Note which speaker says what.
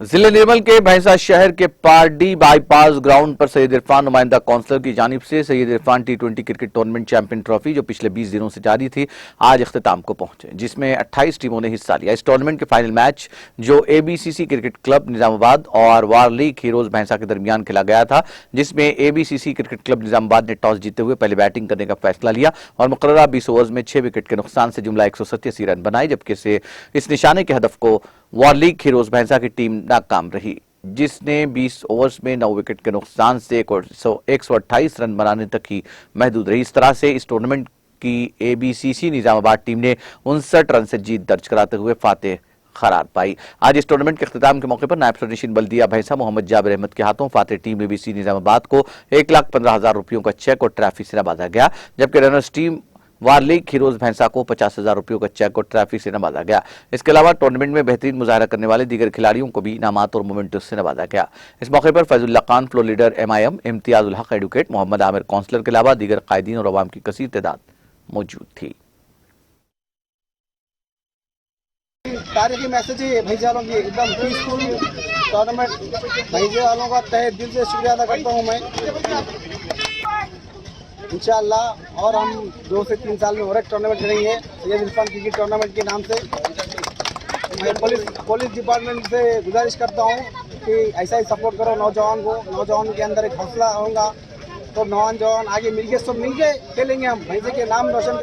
Speaker 1: जिले निर्मल के भैंसा शहर के पारडी बाईपास ग्राउंड पर सैयद इरफान नुमाइंदा काउंसलर की जानिब से सैयद इरफान टी20 क्रिकेट टूर्नामेंट चैंपियन ट्रॉफी जो पिछले 20 दिनों से जारी थी आज इख्तिताम को पहुंचे, जिसमें 28 टीमों ने हिस्सा लिया। इस टूर्नामेंट के फाइनल मैच जो एबीसीसी क्रिकेट क्लब निजामाबाद और वार लीग हीरोज भैंसा के दरमियान खेला गया था, जिसमें एबीसीसी क्रिकेट क्लब निजामाबाद ने टॉस जीते हुए पहले बैटिंग करने का फैसला लिया और मुकर्ररा 20 ओवर्स में 6 विकेट के नुकसान से जुमला 187 रन बनाए, जबकि इस निशाने के हदफ को वार लीग हीरोज भैंसा की टीम नाकाम रही, जिसने 20 ओवर्स में 9 विकेट के नुकसान से 128 रन बनाने तक ही महदूद रही। इस तरह से इस टूर्नामेंट की एबीसीसी निजामाबाद टीम ने 59 रन से जीत दर्ज कराते हुए फातेह करार पाई। आज इस टूर्नामेंट के इख्तिताम के मौके पर नायब सदर बल्दिया भैंसा मोहम्मद जाबिर अहमद के हाथों फातेह टीम एबीसी निजामाबाद को 1,15,000 रुपयों का चेक और ट्रॉफी से नवाजा गया, जबकि रनर्स टीम वार लीग हीरोज भैंसा को 50,000 रुपयों का चेक और ट्रॉफी से नवाजा गया। इसके अलावा टूर्नामेंट में बेहतरीन मुजाहरा करने वाले दीगर खिलाड़ियों को भी इनामात और मोमेंटों से नवाजा गया। इस मौके पर Faizullah Khan floor leader MIM, Imtiazul हक एडवोकेट, मोहम्मद आमिर काउंसलर के अलावा दीगर कायदीन और अवाम की कसीर तादाद मौजूद थी।
Speaker 2: तारीखी मैसेज है भैंसा वालों की, एकदम पीसफुल टूर्नामेंट। भैंसा वालों का तहे दिल से शुक्रिया अदा करता हूँ मैं इंशाअल्लाह। और हम 2 से 3 साल में और एक टूर्नामेंट करेंगे सैयद इरफान क्रिकेट टूर्नामेंट के नाम से। मैं पुलिस डिपार्टमेंट से गुजारिश करता हूँ कि ऐसा ही सपोर्ट करो नौजवान को। नौजवान के अंदर एक हौसला होगा तो नौजवान आगे मिलके सब मिलके खेलेंगे, हम भैंसे के नाम रोशन